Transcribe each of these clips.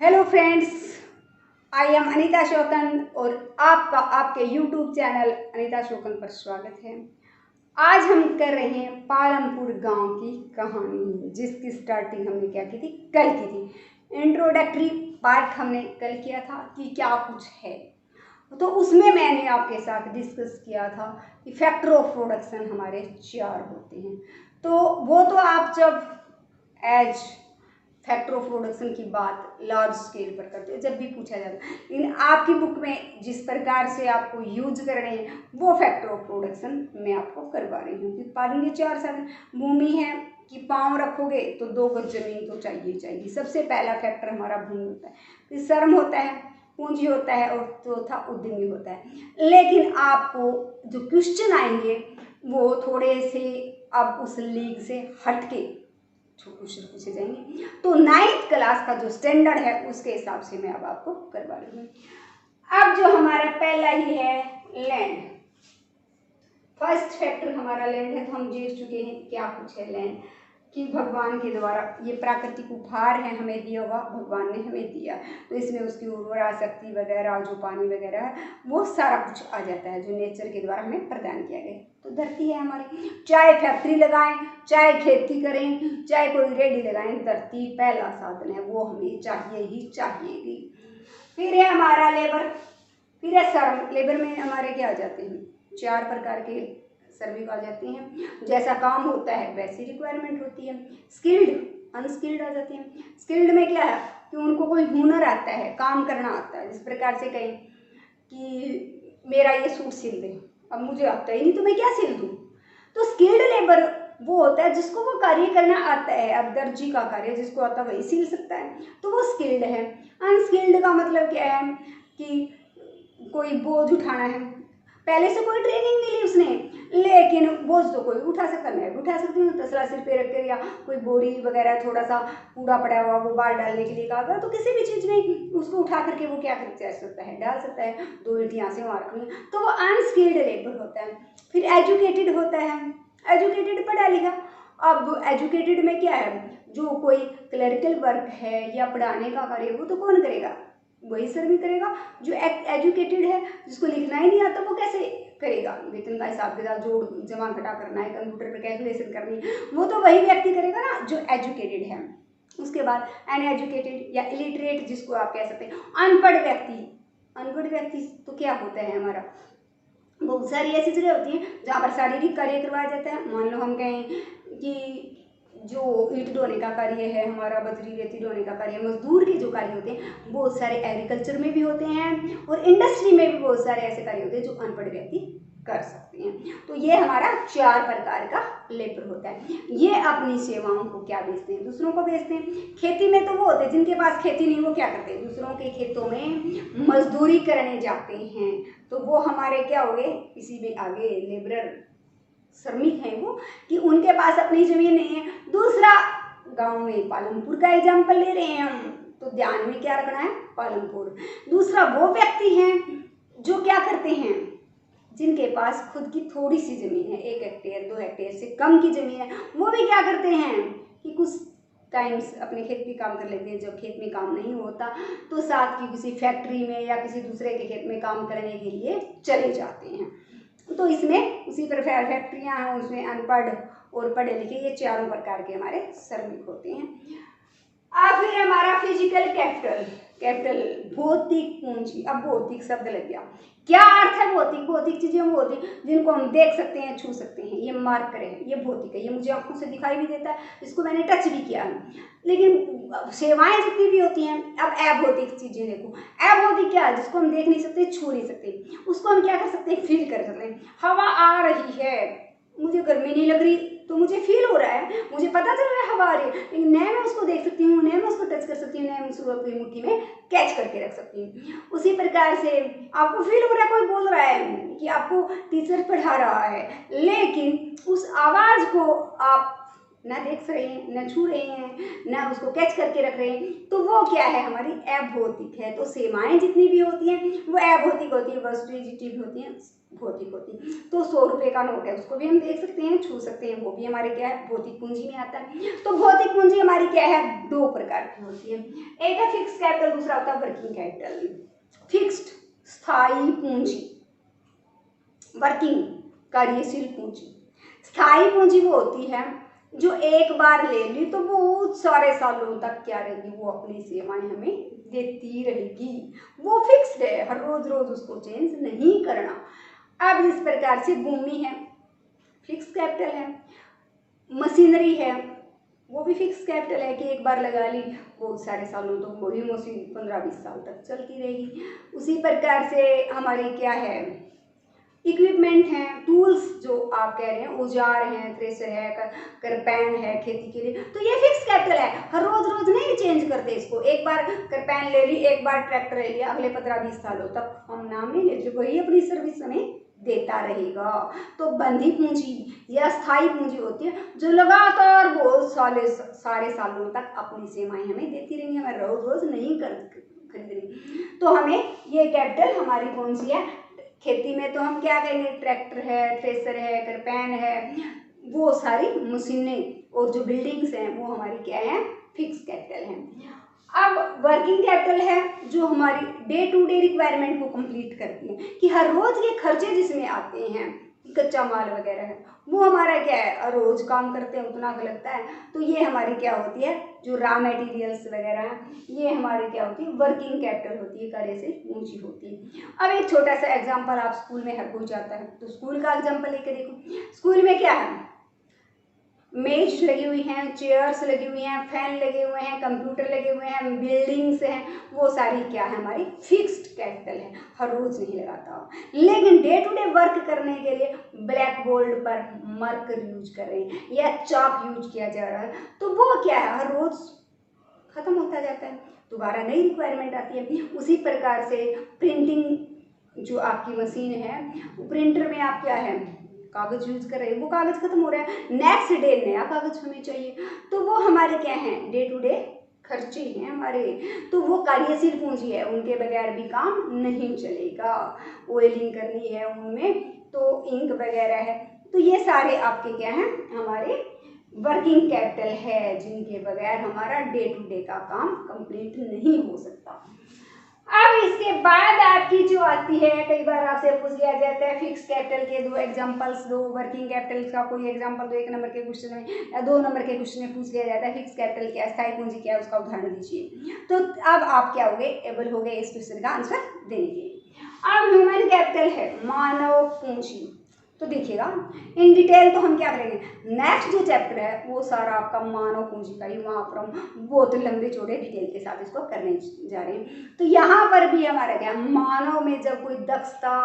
Hello friends, I am Anita Shokan और आपका आपके यूट्यूब चैनल अनीता शोकन पर स्वागत है। आज हम कर रहे हैं पालमपुर गांव की कहानी, जिसकी स्टार्टिंग हमने क्या की थी, कल की थी। इंट्रोडक्टरी पार्ट हमने कल किया था कि क्या कुछ है, तो उसमें मैंने आपके साथ डिस्कस किया था कि फैक्टर ऑफ प्रोडक्शन हमारे 4 होते हैं। तो वो तो आप जब एज फैक्टर ऑफ प्रोडक्शन की बात लार्ज स्केल पर करते हैं, जब भी पूछा जाता है, लेकिन आपकी बुक में जिस प्रकार से आपको यूज करने हैं वो फैक्टर ऑफ प्रोडक्शन मैं आपको करवा रही हूँ। कि पानी के 4 साधन, भूमि है कि पाँव रखोगे तो 2 गज जमीन तो चाहिए चाहिए। सबसे पहला फैक्टर हमारा भूमि होता है, फिर श्रम होता है, पूंजी होता है और चौथा उद्यमी होता है। लेकिन आपको जो क्वेश्चन आएंगे वो थोड़े से अब उस लीग से हटके क्वेश्चन पूछे जाएंगे। तो 9th क्लास का जो स्टैंडर्ड है उसके हिसाब से मैं अब आपको करवा रही हूँ। अब जो हमारा पहला ही है लैंड, फर्स्ट फैक्टर हमारा लैंड है। तो हम देख चुके हैं क्या कुछ है लैंड, कि भगवान के द्वारा ये प्राकृतिक उपहार है, हमें दिया हुआ, भगवान ने हमें दिया। तो इसमें उसकी उर्वरा शक्ति वगैरह, जो पानी वगैरह है, वो सारा कुछ आ जाता है जो नेचर के द्वारा हमें प्रदान किया गया। तो धरती है हमारी, चाहे फैक्ट्री लगाएं, चाहे खेती करें, चाहे कोई रेडी लगाएं, धरती पहला साधन है, वो हमें चाहिए ही चाहिएगी। फिर है हमारा लेबर, फिर है श्रम। लेबर में हमारे क्या आ जाते हैं, 4 प्रकार के श्रमिक आ जाते हैं। जैसा काम होता है वैसी रिक्वायरमेंट होती है। स्किल्ड, अनस्किल्ड आ जाते हैं। स्किल्ड में क्या है कि उनको कोई हुनर आता है, काम करना आता है। जिस प्रकार से कहें कि मेरा ये सूट सिल दे, अब मुझे आता ही नहीं तो मैं क्या सिल दूँ। तो स्किल्ड लेबर वो होता है जिसको वो कार्य करना आता है। अब दर्जी का कार्य जिसको आता है वही सिल सकता है, तो वो स्किल्ड है। अनस्किल्ड का मतलब क्या है कि कोई बोझ उठाना है, पहले से कोई ट्रेनिंग मिली उसने, लेकिन बोझ तो कोई उठा सकता, मैं भी उठा सकती हूँ। तसला सिर पे रख कर, या कोई बोरी वगैरह थोड़ा सा कूड़ा पड़ा हुआ वो बाल डालने के लिए कहा, तो किसी भी चीज़ में उसको उठा करके वो क्या कर सकता है, डाल सकता है। 2 ईंट यहाँ से वहाँ रखनी, तो वो अनस्किल्ड लेबर होता है। फिर एजुकेटेड होता है, एजुकेटेड पढ़ा लिखा। अब एजुकेटेड में क्या है, जो कोई क्लरिकल वर्क है या पढ़ाने का कार्य, वो तो कौन करेगा, वही श्रमिक करेगा। जो एजुकेटेड है, जिसको लिखना ही नहीं आता, वो कैसे करेगा, वेतन का हिसाब किताब जोड़ जमा घटा करना है, कंप्यूटर पर कैलकुलेशन करनी है, वो तो वही व्यक्ति करेगा ना जो एजुकेटेड है। उसके बाद अनएजुकेटेड या इलिटरेट, जिसको आप कह सकते हैं अनपढ़ व्यक्ति। अनपढ़ व्यक्ति तो क्या होता है हमारा, बहुत सारी ऐसी जगह होती हैं जहाँ पर शारीरिक कार्य करवाया जाता है। मान लो हम कहें कि जो ईंट ढोने का कार्य है हमारा, बजरी रेती ढोने का कार्य, मजदूर के जो कार्य होते हैं बहुत सारे एग्रीकल्चर में भी होते हैं, और इंडस्ट्री में भी बहुत सारे ऐसे कार्य होते हैं जो अनपढ़ व्यक्ति कर सकते हैं। तो ये हमारा 4 प्रकार का लेबर होता है। ये अपनी सेवाओं को क्या बेचते हैं, दूसरों को बेचते हैं। खेती में तो वो होते हैं जिनके पास खेती नहीं, वो क्या करते हैं, दूसरों के खेतों में मजदूरी करने जाते हैं। तो वो हमारे क्या हो गए, इसी में आगे लेबरर, श्रमिक हैं वो, कि उनके पास अपनी जमीन नहीं है। दूसरा, गांव में पालमपुर का एग्जाम्पल ले रहे हैं हम, तो ध्यान में क्या रखना है, पालमपुर। दूसरा, वो व्यक्ति हैं जो क्या करते हैं, जिनके पास खुद की थोड़ी सी जमीन है, 1 हेक्टेयर 2 हेक्टेयर से कम की जमीन है, वो भी क्या करते हैं कि कुछ टाइम्स अपने खेत में काम कर लेते हैं। जब खेत में काम नहीं होता तो साथ की किसी फैक्ट्री में या किसी दूसरे के खेत में काम करने के लिए चले जाते हैं। तो इसमें उसी प्रकार फैक्ट्रियाँ हैं, उसमें अनपढ़ और पढ़े लिखे, ये 4 प्रकार के हमारे श्रमिक होते हैं। फिर हमारा फिजिकल कैपिटल, कैपिटल भौतिक पूंजी। अब भौतिक शब्द लग गया, क्या अर्थ है भौतिक, भौतिक चीजें वो होती हैं जिनको हम देख सकते हैं, छू सकते हैं। ये मार्कर है, ये भौतिक है, ये मुझे आंखों से दिखाई भी देता है, इसको मैंने टच भी किया है। लेकिन सेवाएं जितनी भी होती हैं, अब अभौतिक चीजें देखो। अभौतिक क्या है, जिसको हम देख नहीं सकते, छू नहीं सकते, उसको हम क्या कर सकते हैं, फील कर सकते हैं। हवा आ रही है, मुझे गर्मी नहीं लग रही तो मुझे फील हो रहा है, मुझे पता चल रहा है हवा आ रही है, लेकिन न मैं उसको देख सकती हूँ, न मैं उसको टच कर सकती हूँ, न मैं उसको अपनी मुट्ठी में कैच करके रख सकती हूँ। उसी प्रकार से आपको फील हो रहा है, कोई बोल रहा है कि आपको टीचर पढ़ा रहा है, लेकिन उस आवाज़ को आप ना देख रहे हैं, ना छू रहे हैं, ना उसको कैच करके रख रहे हैं, तो वो क्या है, हमारी अभौतिक है। तो सेवाएं जितनी भी होती हैं वो अभौतिक होती है, वस्तुएं जितनी भी होती हैं भौतिक होती है। तो 100 रुपये का नोट है, उसको भी हम देख सकते हैं, छू सकते हैं, वो भी हमारे क्या है, भौतिक पूंजी में आता है। तो भौतिक पूंजी हमारी क्या है, 2 प्रकार की होती है। एक है फिक्स कैपिटल, दूसरा होता है वर्किंग कैपिटल। फिक्स्ड स्थायी पूंजी, वर्किंग कार्यशील पूंजी। स्थायी पूंजी वो होती है जो एक बार ले ली तो बहुत सारे सालों तक क्या रहेगी, वो अपनी सेवाएं हमें देती रहेगी। वो फिक्स्ड है, हर रोज रोज उसको चेंज नहीं करना। अब इस प्रकार से भूमि है, फिक्स कैपिटल है। मशीनरी है, वो भी फिक्स कैपिटल है कि एक बार लगा ली बहुत सारे सालों तो वही मशीन 15-20 साल तक चलती रहेगी। उसी प्रकार से हमारी क्या है, इक्विपमेंट हैं, टूल्स जो आप कह रहे हैं, औजार हैं, थ्रेसर है, करपैन है खेती के लिए, तो ये फिक्स कैपिटल है, हर रोज रोज नहीं चेंज करते इसको। एक बार करपैन ले ली, एक बार ट्रैक्टर ले लिया, अगले 15-20 सालों तक हम नाम नहीं लेते, वही अपनी सर्विस हमें देता रहेगा। तो बंधी पूंजी या स्थायी पूंजी होती है जो लगातार बहुत सारे सालों तक अपनी सेवाएं हमें देती रहेंगी, हमें रोज रोज नहीं खरीद रही। तो हमें ये कैपिटल हमारी कौन सी है, खेती में तो हम क्या कहेंगे, ट्रैक्टर है, थ्रेसर है, करपैन है, वो सारी मशीनें और जो बिल्डिंग्स हैं वो हमारी क्या है, फिक्स कैपिटल है। अब वर्किंग कैपिटल है जो हमारी डे टू डे रिक्वायरमेंट को कंप्लीट करती है, कि हर रोज के खर्चे जिसमें आते हैं, कच्चा माल वगैरह है, वो हमारा क्या है, रोज काम करते हैं उतना लगता है, तो ये हमारी क्या होती है, जो रॉ मटेरियल्स वगैरह हैं, ये हमारी क्या होती है, वर्किंग कैपिटल होती है, कार्यशील पूंजी होती है। अब एक छोटा सा एग्जांपल, आप स्कूल में हर कोई जाता है तो स्कूल का एग्जांपल लेके देखो। स्कूल में क्या है, मेज लगी हुई हैं, चेयर्स लगी हुई हैं, फैन लगे हुए हैं, कंप्यूटर लगे हुए हैं, बिल्डिंग्स हैं, वो सारी क्या है, हमारी फिक्स्ड कैपिटल है, हर रोज नहीं लगाता। लेकिन डे टू डे वर्क करने के लिए ब्लैक बोर्ड पर मार्कर यूज कर रहे हैं या चाक यूज किया जा रहा है, तो वो क्या है, हर रोज खत्म होता जाता है, दोबारा नई रिक्वायरमेंट आती है। उसी प्रकार से प्रिंटिंग जो आपकी मशीन है, प्रिंटर में आप क्या है, कागज यूज कर रहे हैं, वो कागज खत्म हो रहा है, नेक्स्ट डे नया कागज हमें चाहिए, तो वो हमारे क्या है, डे टू डे खर्चे हैं हमारे, तो वो कार्यशील पूंजी है, उनके बगैर भी काम नहीं चलेगा। ऑयलिंग करनी है उनमें तो इंक वगैरह है, तो ये सारे आपके क्या हैं, हमारे वर्किंग कैपिटल है, जिनके बगैर हमारा डे टू डे का काम कंप्लीट नहीं हो सकता। अब इसके बाद आपकी जो आती है, कई बार आपसे पूछ लिया जाता है फिक्स कैपिटल के 2 एग्जांपल्स दो, वर्किंग कैपिटल का कोई एग्जांपल दो, 1 नंबर के क्वेश्चन में या 2 नंबर के क्वेश्चन में पूछ लिया जाता है फिक्स कैपिटल क्या, स्थायी पूंजी क्या है, उसका उदाहरण दीजिए। तो अब आप क्या हो गए, एबल हो गए इस क्वेश्चन का आंसर देने के। अब ह्यूमन कैपिटल है मानव पूंजी, तो देखिएगा इन डिटेल तो हम क्या करेंगे, नेक्स्ट जो चैप्टर है वो सारा आपका मानव पूंजी का ही, वहाँ पर हम बहुत लंबे चौड़े डिटेल के साथ इसको करने जा रहे हैं। तो यहाँ पर भी हमारा क्या, मानव में जब कोई दक्षता,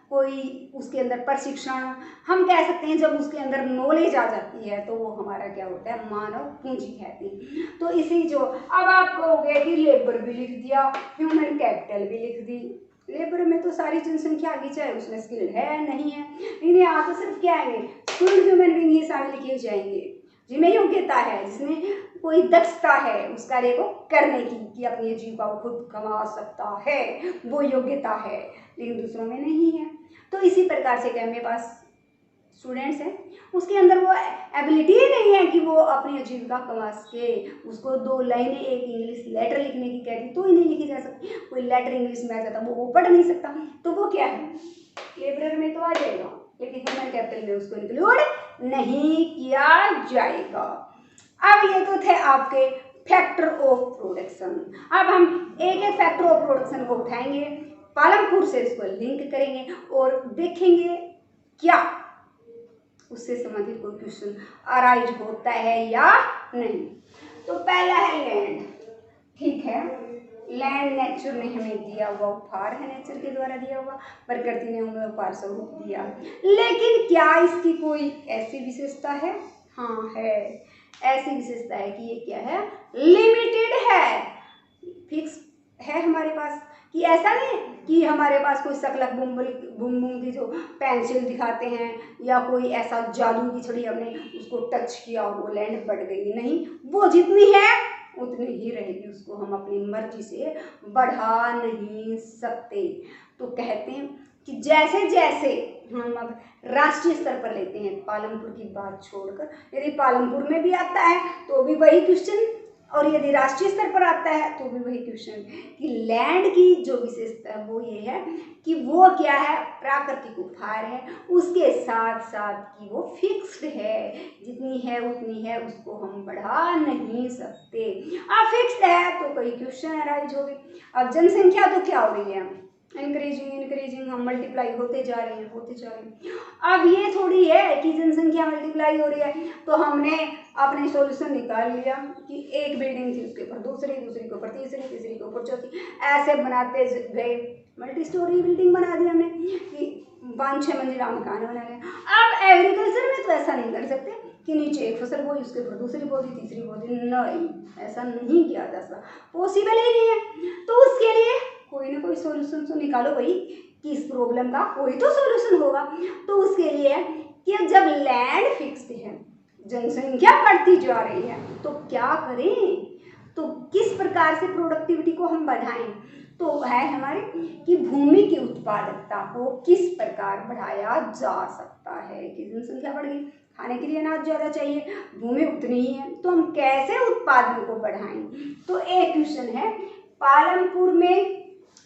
कोई उसके अंदर प्रशिक्षण, हम कह सकते हैं जब उसके अंदर नॉलेज आ जाती है तो वो हमारा क्या होता है, मानव पूंजी कहते हैं। तो इसी जो अब आप कहोगे कि लेबर भी लिख दिया, ह्यूमन कैपिटल भी लिख दी, लेबर में तो सारी जनसंख्या आगे, चाहे उसमें स्किल है नहीं है, लेकिन यहाँ तो सिर्फ क्या आएंगे, स्किल्ड ह्यूमन बीइंग ही शामिल किए जाएंगे, जिनमें योग्यता है, जिसमें कोई दक्षता है उस कार्य को करने की, कि अपनी जीविका को खुद कमा सकता है, वो योग्यता है, लेकिन दूसरों में नहीं है। तो इसी प्रकार से क्या मेरे पास स्टूडेंट्स हैं, उसके अंदर वो एबिलिटी ही नहीं है कि वो अपनी आजीविका कमा सके, उसको 2 लाइनें एक इंग्लिश लेटर लिखने की कहती तो ही नहीं लिखी जा सकती, कोई लेटर इंग्लिश में आ जाता वो पढ़ नहीं सकता, तो वो क्या है, लेबरर में तो आ जाएगा, लेकिन ह्यूमन कैपिटल में उसको इंक्लूड नहीं किया जाएगा। अब ये तो थे आपके फैक्टर ऑफ प्रोडक्शन। अब हम एक एक फैक्टर ऑफ प्रोडक्शन को उठाएंगे, पालमपुर से इसको लिंक करेंगे और देखेंगे क्या उससे संबंधित कोई क्वेश्चन अराइज होता है या नहीं। तो पहला है लैंड, ठीक है, लैंड नेचर ने हमें दिया हुआ उपहार है, नेचर के द्वारा दिया हुआ, प्रकृति ने हमें उपहार स्वरूप दिया, लेकिन क्या इसकी कोई ऐसी विशेषता है, हाँ है, ऐसी विशेषता है कि ये क्या है, लिमिटेड है, फिक्स है हमारे पास, कि ऐसा नहीं है कि हमारे पास कोई शकलक बुम बुम की जो पेंसिल दिखाते हैं या कोई ऐसा जादू की छड़ी हमने उसको टच किया और वो लैंड बढ़ गई, नहीं, वो जितनी है उतनी ही रहेगी, उसको हम अपनी मर्जी से बढ़ा नहीं सकते। तो कहते हैं कि जैसे जैसे हम अब राष्ट्रीय स्तर पर लेते हैं, पालमपुर की बात छोड़कर, यदि पालमपुर में भी आता है तो भी वही क्वेश्चन, और यदि राष्ट्रीय स्तर पर आता है तो भी वही क्वेश्चन कि लैंड की जो विशेषता है वो ये है कि वो क्या है, प्राकृतिक उपहार है, उसके साथ साथ कि वो फिक्स्ड है, जितनी है उतनी है, उसको हम बढ़ा नहीं सकते। अब फिक्स्ड है तो कोई क्वेश्चन अराइज होगी। अब जनसंख्या तो क्या हो रही है, इंक्रीजिंग हम मल्टीप्लाई होते जा रहे हैं। अब ये थोड़ी है कि जनसंख्या मल्टीप्लाई हो रही है तो हमने अपने सॉल्यूशन निकाल लिया कि एक बिल्डिंग थी, उसके ऊपर दूसरी के ऊपर तीसरी के ऊपर चौथी, ऐसे बनाते गए, मल्टी स्टोरी बिल्डिंग बना दी हमने कि 5-6 मंजिला मकान बना लिया। अब एग्रीकल्चर में तो ऐसा नहीं कर सकते कि नीचे एक फसल बोई, उसके ऊपर दूसरी बो दी, तीसरी बो दी, नहीं, ऐसा नहीं किया जा सकता, पॉसिबल ही नहीं है। तो उसके लिए कोई ना कोई सॉल्यूशन तो निकालो भाई कि इस प्रॉब्लम का कोई तो सॉल्यूशन होगा। तो उसके लिए कि जब लैंड फिक्स्ड है, जनसंख्या बढ़ती जा रही है, तो क्या करें, तो किस प्रकार से प्रोडक्टिविटी को हम बढ़ाएं, तो है हमारे कि भूमि की उत्पादकता को किस प्रकार बढ़ाया जा सकता है कि जनसंख्या बढ़ गई, खाने के लिए अनाज ज़्यादा चाहिए, भूमि उतनी ही है, तो हम कैसे उत्पादन को बढ़ाएं। तो एक क्वेश्चन है, पालमपुर में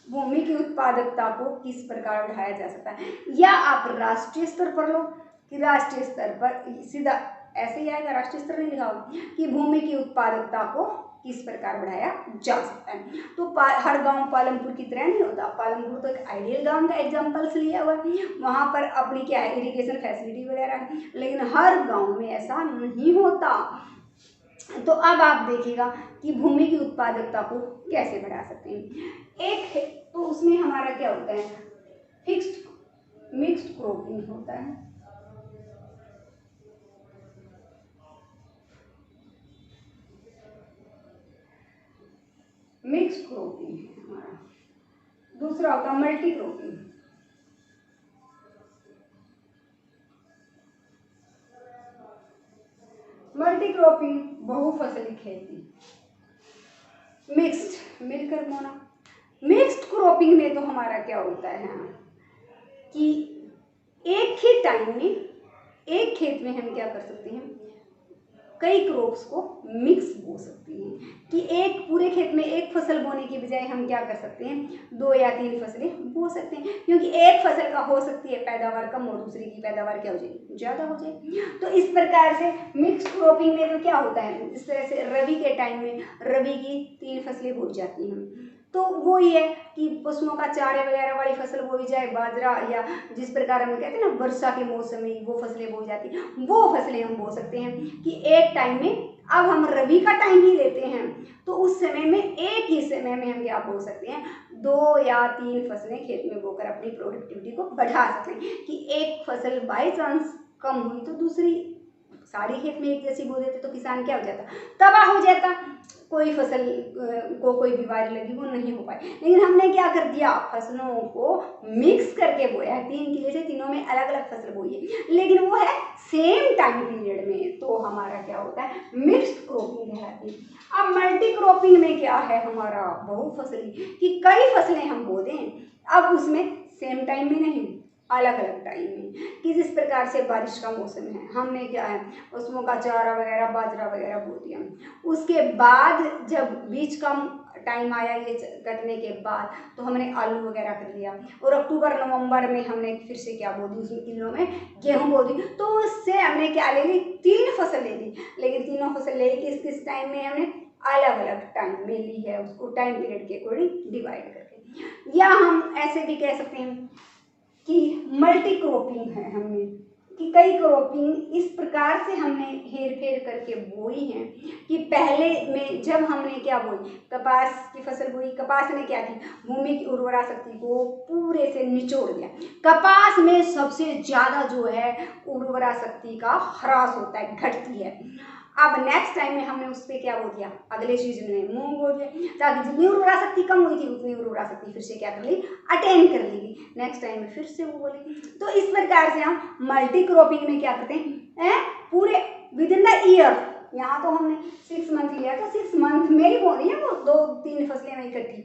भूमि की उत्पादकता को किस प्रकार बढ़ाया जा सकता है, या आप राष्ट्रीय स्तर पर लो कि राष्ट्रीय स्तर पर सीधा ऐसे ही आएगा, राष्ट्रीय स्तर नहीं लिखा होगा कि भूमि की उत्पादकता को किस प्रकार बढ़ाया जा सकता है। तो हर गांव पालमपुर की तरह नहीं होता, पालमपुर तो एक आइडियल गांव का एग्जांपल्स लिया हुआ है, वहां पर अपनी क्या है इरिगेशन फैसिलिटी वगैरह है, लेकिन हर गांव में ऐसा नहीं होता। तो अब आप देखिएगा कि भूमि की उत्पादकता को कैसे बढ़ा सकते हैं। एक तो उसमें हमारा क्या होता है, मिक्स्ड क्रॉपिंग होता है, मिक्स्ड क्रॉपिंग है हमारा। दूसरा होता है मल्टी क्रॉपिंग, बहुफसली खेती, मिक्स्ड मिलकर बोना। मिक्स्ड क्रॉपिंग में तो हमारा क्या होता है कि एक ही टाइम में एक खेत में हम क्या कर सकते हैं, कई क्रॉप्स को मिक्स बो सकते हैं कि एक पूरे खेत में एक फसल बोने की बजाय हम क्या कर सकते हैं 2 या 3 फसलें बो सकते हैं, क्योंकि एक फसल का हो सकती है पैदावार कम और दूसरी की पैदावार क्या हो जाएगी, ज़्यादा हो जाएगी। तो इस प्रकार से मिक्स क्रॉपिंग में तो क्या होता है, इस तरह से रबी के टाइम में रबी की 3 फसलें बोई जाती हैं, तो वो ये है कि पशुओं का चारे वगैरह वाली फसल बोई जाए, बाजरा, या जिस प्रकार हम कहते हैं ना वर्षा के मौसम में वो फसलें बोई जाती हैं, वो फसलें हम बो सकते हैं कि एक टाइम में। अब हम रबी का टाइम ही लेते हैं तो उस समय में एक ही समय में हम क्या बो सकते हैं 2 या 3 फसलें खेत में बोकर अपनी प्रोडक्टिविटी को बढ़ा सकते हैं कि एक फसल बाई चांस कम हुई तो दूसरी सारी खेत में एक जैसी बो देते तो किसान क्या हो जाता, तबाह हो जाता, कोई फसल को कोई बीमारी लगी वो नहीं हो पाई। लेकिन हमने क्या कर दिया, फसलों को मिक्स करके बोया है, 3 किले से तीनों में अलग अलग फसल बोई है, लेकिन वो है सेम टाइम पीरियड में, तो हमारा क्या होता है मिक्स्ड क्रॉपिंग कहलाती है। अब मल्टी क्रॉपिंग में क्या है हमारा बहुफसली कि कई फसलें हम बो दें, अब उसमें सेम टाइम में नहीं अलग अलग टाइम में, कि जिस प्रकार से बारिश का मौसम है हमने क्या है पशुओं का चारा वगैरह बाजरा वगैरह बो दिया, उसके बाद जब बीज का टाइम आया ये कटने के बाद तो हमने आलू वगैरह कर लिया, और अक्टूबर नवंबर में हमने फिर से क्या बो दी, उसमें किलों में गेहूं बो दी, तो उससे हमने क्या ले ली 3 फसल ले ली, लेकिन तीनों फसल ले किस किस टाइम में हमने अलग अलग टाइम में ली है, उसको टाइम पीरियड के अकॉर्डिंग डिवाइड करके। या हम ऐसे भी कह सकते हैं कि मल्टी क्रॉपिंग है हमने, कि कई क्रॉपिंग इस प्रकार से हमने हेर फेर करके बोई हैं कि पहले में जब हमने क्या बोई कपास की फसल बोई, कपास ने क्या की भूमि की उर्वरा शक्ति को पूरे से निचोड़ दिया, कपास में सबसे ज़्यादा जो है उर्वरा शक्ति का ह्रास होता है, घटती है। अब नेक्स्ट टाइम में हमने उस पर क्या बो दिया, अगले सीजन में मूंग बो दिया, ताकि जितनी उर्वरा शक्ति कम हुई थी उतनी उर्वरा शक्ति फिर से क्या कर ली, अटेन कर लेगी, नेक्स्ट टाइम में फिर से वो बोलेगी। तो इस प्रकार से हम मल्टी क्रॉपिंग में क्या करते हैं, पूरे विद इन द ईयर, यहाँ तो हमने 6 मंथ लिया तो 6 मंथ में ही बोनी है वो 2-3 फसलें में इकट्ठी,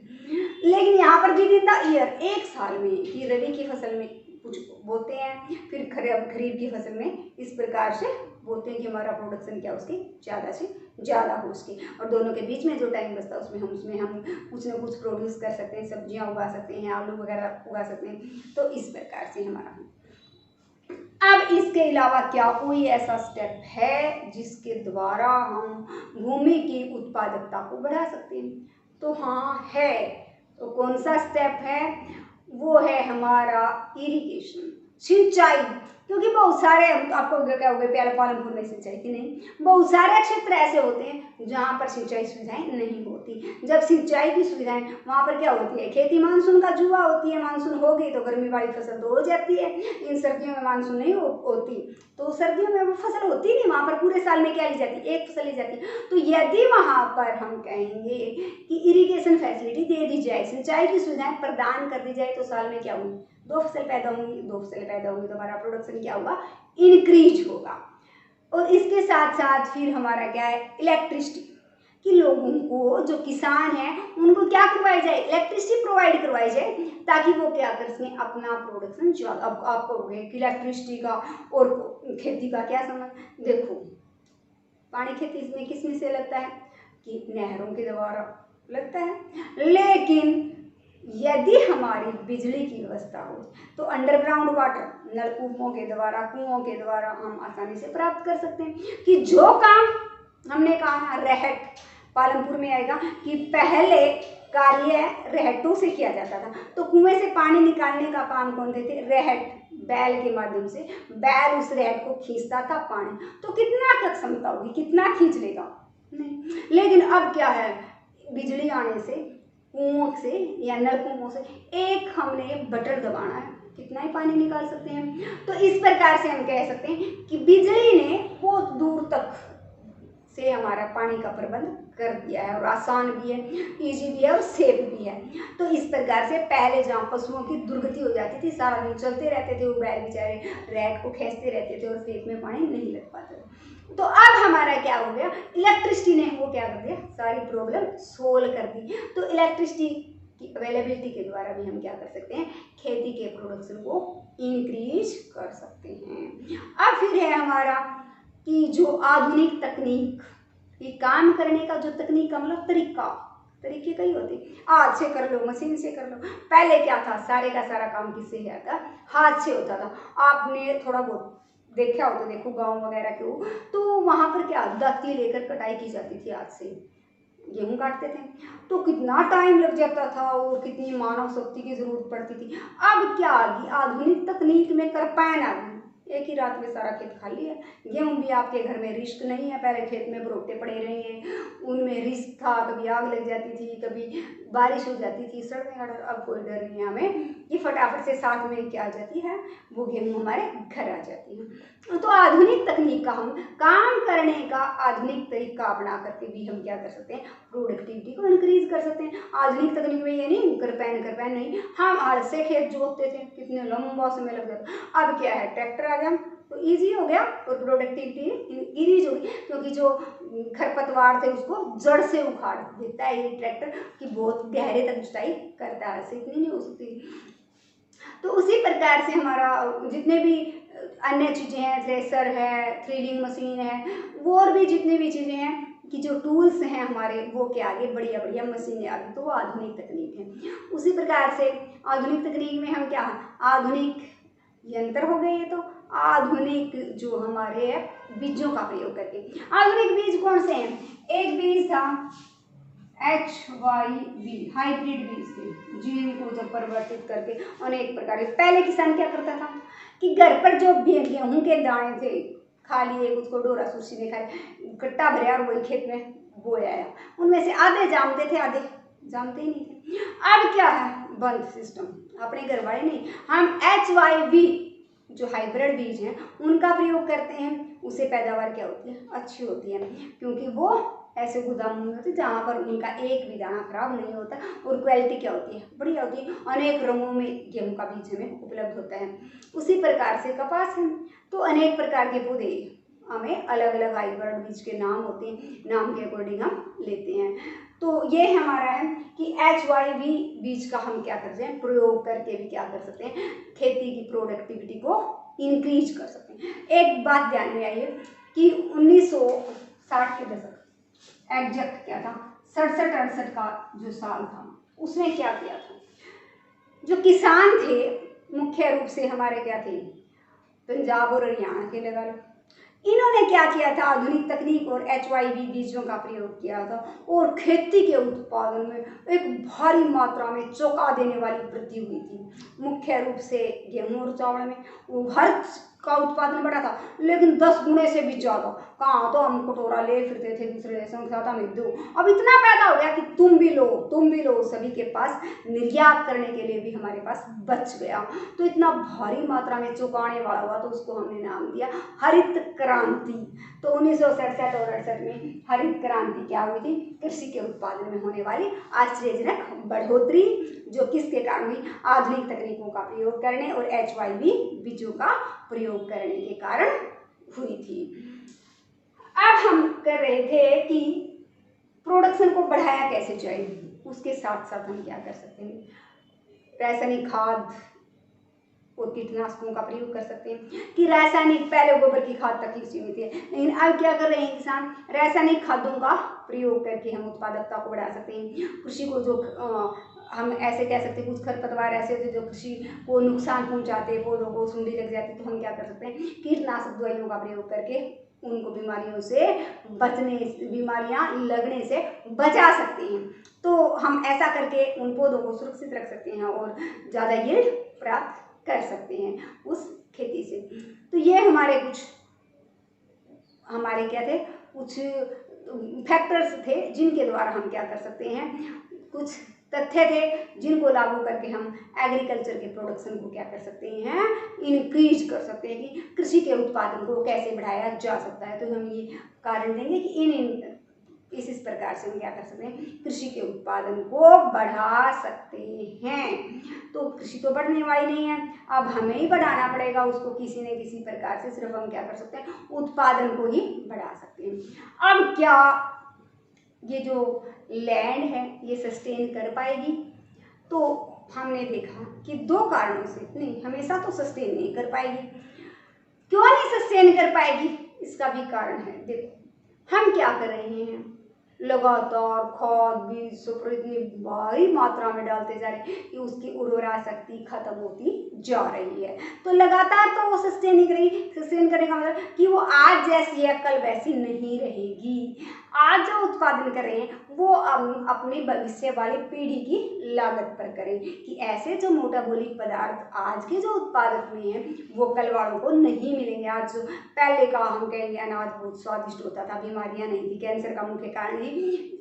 लेकिन यहाँ पर विद इन द ईयर, एक साल में, कि रबी की फसल में कुछ बोते हैं, फिर खरीफ की फसल में इस प्रकार से बोते हैं कि हमारा प्रोडक्शन क्या उसकी ज़्यादा से ज़्यादा हो उसकी, और दोनों के बीच में जो टाइम बचता है उसमें हम कुछ ना कुछ प्रोड्यूस कर सकते हैं, सब्जियां उगा सकते हैं, आलू वगैरह उगा सकते हैं। तो इस प्रकार से हमारा, अब इसके अलावा क्या कोई ऐसा स्टेप है जिसके द्वारा हम भूमि की उत्पादकता को बढ़ा सकते हैं? तो हाँ है। तो कौन सा स्टेप है? वो है हमारा इरिगेशन, सिंचाई। क्योंकि बहुत सारे, आपको क्या हो गए प्यारे पालमपुर में सिंचाई की नहीं, बहुत सारे क्षेत्र ऐसे होते हैं जहाँ पर सिंचाई सुविधाएं नहीं होती। जब सिंचाई की सुविधाएं वहाँ पर क्या होती है, खेती मानसून का जुआ होती है, मानसून हो गई तो गर्मी वाली फसल तो हो जाती है, इन सर्दियों में मानसून नहीं होती तो सर्दियों में वो फसल होती नहीं, वहाँ पर पूरे साल में क्या ली जाती है, एक फसल ली जाती है। तो यदि वहाँ पर हम कहेंगे कि इरिगेशन फैसिलिटी दे दी जाए, सिंचाई की सुविधाएं प्रदान कर दी जाए, तो साल में क्या होगी, 2 फसल पैदा होंगी, 2 फसल पैदा होंगी तो हमारा प्रोडक्शन क्या होगा, इंक्रीज होगा। और इसके साथ साथ फिर हमारा क्या है, इलेक्ट्रिसिटी, कि लोगों को, जो किसान हैं उनको क्या करवाई जाए, इलेक्ट्रिसिटी प्रोवाइड करवाई जाए, ताकि वो क्या कर सकें, अपना प्रोडक्शन ज़्यादा। अब आप कहोगे कि इलेक्ट्रिसिटी का और खेती का क्या संबंध? देखो, पानी खेती इसमें किस में से लगता है, कि नहरों के द्वारा लगता है, लेकिन यदि हमारी बिजली की व्यवस्था हो तो अंडरग्राउंड वाटर, नलकूपों के द्वारा, कुओं के द्वारा हम आसानी से प्राप्त कर सकते हैं। कि जो काम हमने कहा ना, रहट पालमपुर में आएगा कि पहले कार्य रहटों से किया जाता था, तो कुएं से पानी निकालने का काम कौन देते, रहट, बैल के माध्यम से बैल उस रहट को खींचता था पानी, तो कितना क्षमता होगी, कितना खींच लेगा, नहीं। लेकिन अब क्या है, बिजली आने से, कुओं से या नलकूपों से एक हमने बटन दबाना है, कितना ही पानी निकाल सकते हैं। तो इस प्रकार से हम कह सकते हैं कि बिजली ने बहुत दूर तक से हमारा पानी का प्रबंध कर दिया है, और आसान भी है, इजी भी है और सेफ भी है। तो इस प्रकार से पहले जहाँ पशुओं की दुर्गति हो जाती थी, सारा दिन चलते रहते थे वो बैल बेचारे, रैट को खींचते रहते थे और पेट में पानी नहीं लग पाता था। तो अब हमारा क्या हो गया, इलेक्ट्रिसिटी ने वो क्या कर दिया, सारी प्रॉब्लम सोल्व कर दी। तो इलेक्ट्रिसिटी की अवेलेबिलिटी के द्वारा भी हम क्या कर सकते हैं, खेती के प्रोडक्शन को इंक्रीज कर सकते हैं। अब फिर है हमारा कि जो आधुनिक तकनीक, ये काम करने का जो तकनीक का मतलब तरीके कई होते, हाथ से कर लो, मशीन से कर लो। पहले क्या था, सारे का सारा काम किससे होता, हाथ से होता था। आपने थोड़ा बहुत देखा हो तो देखो, गांव वगैरह के हो तो वहां पर क्या, दाती लेकर कटाई की जाती थी, हाथ से गेहूं काटते थे, तो कितना टाइम लग जाता था और कितनी मानव शक्ति की जरूरत पड़ती थी। अब क्या आ गई, आधुनिक तकनीक में करपायन आ गई, एक ही रात में सारा खेत खाली है। गेहूं भी आपके घर में रिस्क नहीं है, पहले खेत में बरोटे पड़े रहे हैं, उनमें रिस्क था, कभी आग लग जाती थी, कभी बारिश हो जाती थी, सड़ने का डर। अब कोई डर नहीं है हमें, कि फटाफट से साथ में क्या आ जाती है, वो गेहूं हमारे घर आ जाती है। तो आधुनिक तकनीक का हम काम करने का आधुनिक तरीका अपना करके भी हम क्या कर सकते हैं, प्रोडक्टिविटी को इंक्रीज कर सकते हैं। आधुनिक तकनीक में ये नहीं करपैन नहीं, हम हाथ से खेत जोतते थे, कितने लंबा समय लग जाता। अब क्या है, ट्रैक्टर आ गया तो इजी हो गया और प्रोडक्टिविटी इंक्रीज हो गई, क्योंकि जो खरपतवार थे उसको जड़ से उखाड़ देता है ये ट्रैक्टर, कि बहुत गहरे तक जुताई करता है, इतनी नहीं हो सकती। तो उसी प्रकार से हमारा जितने भी अन्य चीज़ें हैं, थ्रेसर है, थ्रिलिंग मशीन है, वो और भी जितनी भी चीज़ें हैं, कि जो टूल्स हैं हमारे, वो के आगे बढ़िया बढ़िया मशीनें आ गई, तो वो आधुनिक तकनीक है। उसी प्रकार से आधुनिक तकनीक में हम क्या, आधुनिक यंत्र हो गए, ये तो आधुनिक जो हमारे बीजों का प्रयोग करके। आधुनिक बीज कौन से हैं, एक बीज था HYV, हाइब्रिड बीज थे, जीन को जब परिवर्तित करके अनेक प्रकार के। पहले किसान क्या करता था कि घर पर जो गेहूं के दाने थे, खा लिए, उसको डोरा सूसी ने खाए, कट्टा भरा और वही खेत में बोया आया, उनमें से आधे जानते थे, आधे जानते ही नहीं थे। अब क्या है, बंद सिस्टम, अपने घर वाले नहीं, हम HYV जो हाइब्रिड बीज हैं उनका प्रयोग करते हैं, उससे पैदावार क्या होती है, अच्छी होती है, क्योंकि वो ऐसे गोदामों में होते हैं जहाँ पर उनका एक भी दाना खराब नहीं होता और क्वालिटी क्या होती है, बढ़िया होती है। अनेक रंगों में गेहूं का बीज हमें उपलब्ध होता है। उसी प्रकार से कपास है, तो अनेक प्रकार के पौधे हमें अलग अलग हाइब्रिड बीज के नाम होते हैं, नाम के अकॉर्डिंग हम लेते हैं। तो ये हमारा है कि HYV बीज का हम क्या कर सकते हैं, प्रयोग करके भी क्या कर सकते हैं, खेती की प्रोडक्टिविटी को इंक्रीज कर सकते हैं। एक बात ध्यान में आई है कि 1960 के दशक एग्जैक्ट क्या था, 67-68 का जो साल था, उसमें क्या किया था, जो किसान थे मुख्य रूप से हमारे क्या थे, पंजाब और हरियाणा के लगा लो, इन्होंने क्या किया था, आधुनिक तकनीक और HYV बीजों का प्रयोग किया था और खेती के उत्पादन में एक भारी मात्रा में चौंका देने वाली वृद्धि हुई थी। मुख्य रूप से गेहूं और चावल में वो हर का उत्पादन बढ़ा था, लेकिन 10 गुने से भी ज़्यादा। कहाँ तो हम कटोरा ले फिरते थे दूसरे देशों के साथ, हमें दो, अब इतना पैदा हो गया कि तुम भी लो, तुम भी लो, सभी के पास निर्यात करने के लिए भी हमारे पास बच गया। तो इतना भारी मात्रा में चौंकाने वाला हुआ, तो उसको हमने नाम दिया हरित क्रांति। तो 1967 और 68 में हरित क्रांति क्या हुई थी, कृषि के उत्पादन में होने वाली आश्चर्यजनक बढ़ोतरी, जो किसके कारण हुई, आधुनिक तकनीकों का प्रयोग करने और HYV बीजों का प्रयोग करने के कारण हुई थी। अब हम कर रहे थे कि प्रोडक्शन को बढ़ाया कैसे जाए, उसके साथ साथ हम क्या कर सकते हैं, रासायनिक खाद और कीटनाशकों का प्रयोग कर सकते हैं। कि रासायनिक, पहले गोबर की खाद तक ही सीमित है, लेकिन अब क्या कर रहे हैं किसान, रासायनिक खादों का प्रयोग करके हम उत्पादकता को बढ़ा सकते हैं। कृषि को जो हम ऐसे कह सकते हैं, कुछ खरपतवार ऐसे होते जो कृषि को नुकसान पहुंचाते, पौधों को सुंडी लग जाती, तो हम क्या कर सकते हैं, कीटनाशक दवाइयों का प्रयोग करके उनको बीमारियों से बचने, बीमारियां लगने से बचा सकते हैं। तो हम ऐसा करके उन पौधों को सुरक्षित रख सकते हैं और ज़्यादा यील्ड प्राप्त कर सकते हैं उस खेती से। तो ये हमारे कुछ, हमारे क्या थे, कुछ फैक्टर्स थे जिनके द्वारा हम क्या कर सकते हैं, कुछ तथ्य थे जिनको लागू करके हम एग्रीकल्चर के प्रोडक्शन को क्या कर सकते हैं, इंक्रीज कर सकते हैं, कि कृषि के उत्पादन को कैसे बढ़ाया जा सकता है। तो हम ये कारण देंगे कि इस प्रकार से हम क्या कर सकते हैं, कृषि के उत्पादन को बढ़ा सकते हैं। तो कृषि तो बढ़ने वाली नहीं है, अब हमें ही बढ़ाना पड़ेगा उसको किसी न किसी प्रकार से। सिर्फ हम क्या कर सकते हैं, उत्पादन को ही बढ़ा सकते हैं। अब क्या ये जो लैंड है ये सस्टेन कर पाएगी, तो हमने देखा कि 2 कारणों से, नहीं हमेशा तो सस्टेन नहीं कर पाएगी। क्यों नहीं सस्टेन कर पाएगी, इसका भी कारण है। देखो हम क्या कर रहे हैं, लगातार खाद बीज सुपर इतनी भारी मात्रा में डालते जा रहे हैं कि उसकी उर्वरा शक्ति खत्म होती जा रही है। तो लगातार तो वो सस्टेन नहीं करेगी, सस्टेन करने का मतलब कि वो आज जैसी है कल वैसी नहीं रहेगी। आज जो उत्पादन कर रहे हैं वो अपनी भविष्य वाली पीढ़ी की लागत पर करें, कि ऐसे जो मेटाबॉलिक पदार्थ आज के जो उत्पादक में है वो कल वालों को नहीं मिलेंगे। आज जो पहले का हम कहेंगे अनाज बहुत स्वादिष्ट होता था, बीमारियां नहीं थी, कैंसर का मुख्य कारण ही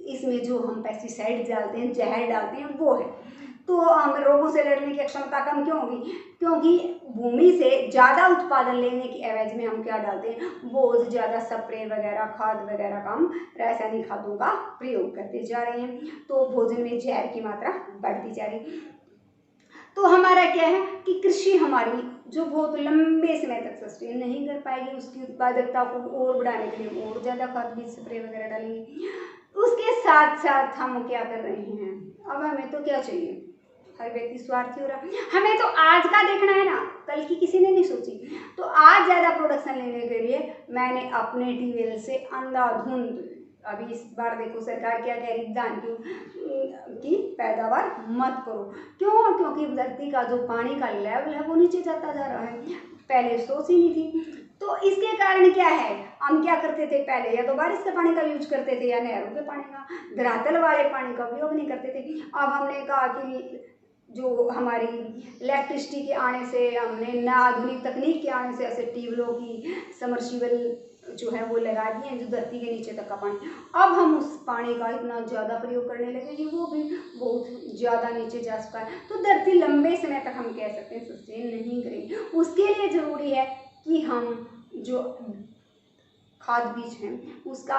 इसमें जो हम पेस्टिसाइड डालते हैं, जहर डालते हैं, वो है। तो हम रोगों से लड़ने की क्षमता कम क्यों होगी, क्योंकि भूमि से ज़्यादा उत्पादन लेने की एवज में हम क्या डालते हैं, बहुत ज़्यादा स्प्रे वगैरह, खाद वगैरह का हम रासायनिक खादों का प्रयोग करते जा रहे हैं। तो भोजन में जहर की मात्रा बढ़ती जा रही है। तो हमारा क्या है कि कृषि हमारी जो बहुत लंबे समय तक सस्टेन नहीं कर पाएगी, उसकी उत्पादकता को और बढ़ाने के लिए और ज़्यादा खाद बीज स्प्रे वगैरह डालेंगे। उसके साथ साथ हम क्या कर रहे हैं, अब हमें तो क्या चाहिए, हर व्यक्ति स्वार्थी हो रहा है, हमें तो आज का देखना है ना, कल की किसी ने नहीं सोची। तो आज ज़्यादा प्रोडक्शन लेने के लिए मैंने अपने ट्यूबवेल से अंधाधुंध, अभी इस बार देखो सरकार क्या कह रही, धान की पैदावार मत करो। क्यों, क्योंकि धरती का जो पानी का लेवल है वो नीचे जाता जा रहा है, पहले सोच ही नहीं थी। तो इसके कारण क्या है, हम क्या करते थे पहले, या तो बारिश के पानी का यूज करते थे या नहरों के पानी का, धरातल वाले पानी का उपयोग नहीं करते थे। अब हमने कहा कि जो हमारी इलेक्ट्रिसिटी के आने से, हमने ना आधुनिक तकनीक के आने से, ऐसे ट्यूबवेलों की, समरसीबल जो है वो लगा दिए हैं, जो धरती के नीचे तक का पानी। अब हम उस पानी का इतना ज़्यादा प्रयोग करने लगे कि वो भी बहुत ज़्यादा नीचे जा चुका है। तो धरती लंबे समय तक हम कह सकते हैं सस्टेन नहीं करेगी। उसके लिए ज़रूरी है कि हम जो खाद बीज हैं उसका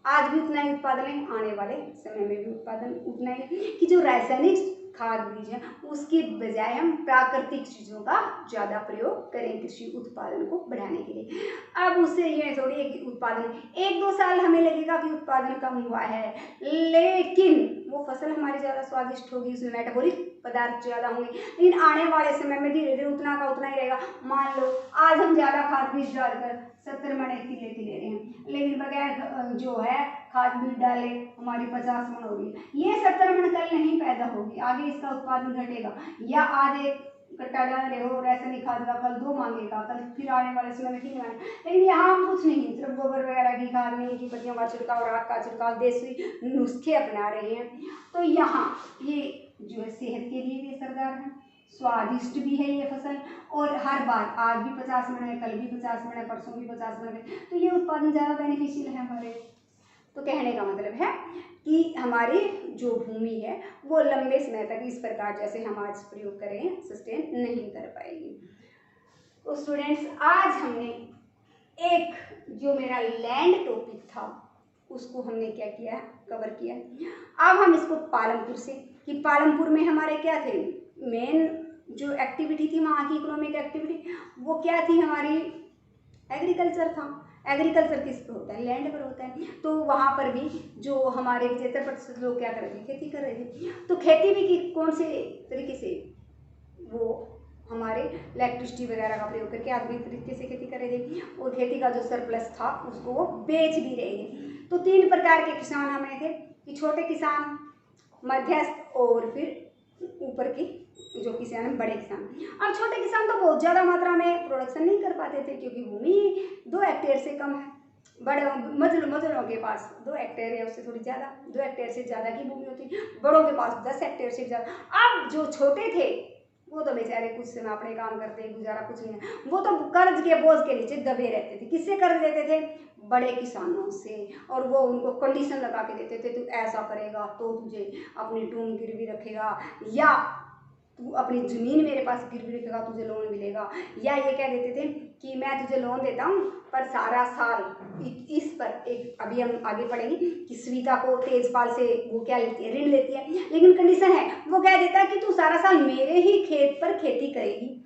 आज भी उतना ही उत्पादन है, आने वाले समय में भी उत्पादन उतना ही, कि जो रासायनिक खाद बीज है उसके बजाय हम प्राकृतिक चीज़ों का ज़्यादा प्रयोग करें कृषि उत्पादन को बढ़ाने के लिए। अब उससे ये थोड़ी है कि उत्पादन 1-2 साल हमें लगेगा कि उत्पादन कम हुआ है, लेकिन वो फसल हमारी ज़्यादा स्वादिष्ट होगी, उसमें मेटाबॉलिक पदार्थ ज़्यादा होंगे, लेकिन आने वाले समय में धीरे धीरे उतना का उतना ही रहेगा। मान लो आज हम ज़्यादा खाद बीज डालकर 70 मन 1 किले की ले रहे हैं, लेकिन बगैर जो है खाद बीज डाले हमारी 50 मन होगी। ये 70 मन कल नहीं पैदा होगी, आगे इसका उत्पादन घटेगा, या आधे कट्टा डाल रहे हो रासायनिक खाद का, कल 2 मांगेगा, कल फिर आने वाले समय में 3 मांगेगा। लेकिन यहाँ हम कुछ नहीं, सिर्फ गोबर वगैरह की खाद, नीम की पत्तियों का छिड़काव, राख का छिड़काव, देसी नुस्खे अपना रहे हैं। तो यहाँ ये जो है सेहत के लिए भी असरदार है, स्वादिष्ट भी है ये फसल, और हर बार आज भी 50 मन है, कल भी 50 मन है, परसों भी 50 मन है, तो ये उत्पादन ज़्यादा बेनिफिशियल है हमारे। तो कहने का मतलब है कि हमारी जो भूमि है वो लंबे समय तक इस प्रकार जैसे हम आज प्रयोग करें सस्टेन नहीं कर पाएगी। तो स्टूडेंट्स, आज हमने एक जो मेरा लैंड टॉपिक था उसको हमने क्या किया, कवर किया। अब हम इसको पालमपुर से, कि पालमपुर में हमारे क्या थे मेन जो एक्टिविटी थी वहाँ की इकोनॉमिक एक्टिविटी, वो क्या थी हमारी, एग्रीकल्चर था। एग्रीकल्चर किस पर होता है, लैंड पर होता है। तो वहाँ पर भी जो हमारे 75% लोग क्या कर रहे थे, खेती कर रहे थे। तो खेती भी कौन से तरीके से, वो हमारे इलेक्ट्रिसिटी वगैरह का प्रयोग करके आधुनिक तरीके से खेती कर रहे थे, और खेती का जो सरप्लस था उसको वो बेच भी रहे थे। तो 3 प्रकार के किसान हमें थे, कि छोटे किसान, मध्यस्थ और फिर ऊपर की जो किसान है बड़े किसान। अब छोटे किसान तो बहुत ज़्यादा मात्रा में प्रोडक्शन नहीं कर पाते थे क्योंकि भूमि 2 हेक्टेयर से कम है। बड़े मजदूरों के पास 2 हेक्टेयर या उससे थोड़ी ज़्यादा, 2 हेक्टेयर से ज़्यादा की भूमि होती, बड़ों के पास 10 हेक्टेयर से ज़्यादा। अब जो छोटे थे वो तो बेचारे कुछ समय अपने काम करते, गुजारा कुछ नहीं है, वो तो कर्ज के बोझ के नीचे दबे रहते थे। किससे कर्ज लेते थे, बड़े किसानों से, और वो उनको कंडीशन लगा के देते थे, तू ऐसा करेगा तो तुझे अपनी टूम गिरवी रखेगा, या तू अपनी ज़मीन मेरे पास गिरवी रखेगा तुझे लोन मिलेगा, या ये कह देते थे कि मैं तुझे लोन देता हूँ पर सारा साल इस पर एक, अभी हम आगे पढ़ेंगे कि सविता को तेजपाल से वो क्या लेती है, ऋण लेती है, लेकिन कंडीशन है वो कह देता है कि तू सारा साल मेरे ही खेत पर खेती करेगी।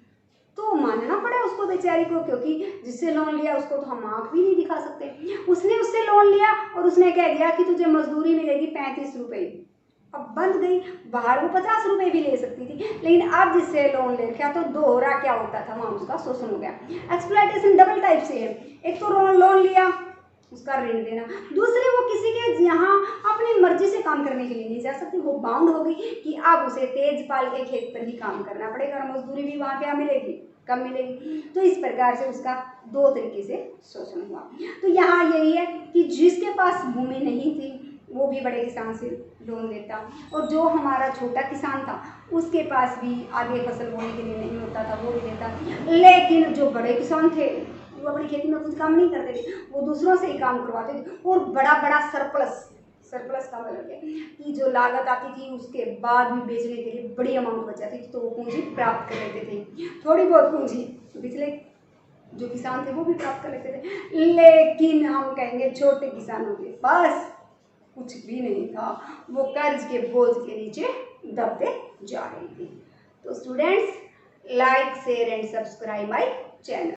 तो मानना पड़ा उसको बेचारी को, क्योंकि जिससे लोन लिया उसको तो हम आँख भी नहीं दिखा सकते। उसने उससे लोन लिया और उसने कह दिया कि तुझे मजदूरी मिलेगी 35 रुपये। अब बंद गई, बाहर वो 50 रुपये भी ले सकती थी, लेकिन अब जिससे लोन ले रखा तो दोहरा क्या होता था, वहाँ उसका शोषण हो गया। एक्सप्लॉयटेशन डबल टाइप से है, एक तो लोन लिया उसका ऋण देना, दूसरे वो किसी के यहाँ अपनी मर्जी से काम करने के लिए नहीं जा सकती, वो बाउंड हो गई कि अब उसे तेजपाल के खेत पर ही काम करना पड़ेगा, और मजदूरी भी वहाँ क्या मिलेगी, कम मिलेगी। तो इस प्रकार से उसका 2 तरीके से शोषण हुआ। तो यहाँ यही है कि जिसके पास भूमि नहीं थी वो भी बड़े किसान से लोन लेता, और जो हमारा छोटा किसान था उसके पास भी आगे फसल बोने के लिए नहीं होता था, वो भी लेता। लेकिन जो बड़े किसान थे वो अपनी खेती में कुछ काम नहीं करते थे, वो दूसरों से ही काम करवाते थे, और बड़ा बड़ा सरप्लस का मतलब है कि जो लागत आती थी उसके बाद भी बेचने के लिए बड़ी अमाउंट बच जाती थी, तो वो पूंजी प्राप्त कर लेते थे। थोड़ी बहुत पूंजी पिछले जो किसान थे वो भी प्राप्त कर लेते थे, लेकिन हम कहेंगे छोटे किसानों के पास कुछ भी नहीं था, वो कर्ज के बोझ के नीचे दबते जा रही थी। तो students, like share and subscribe my channel.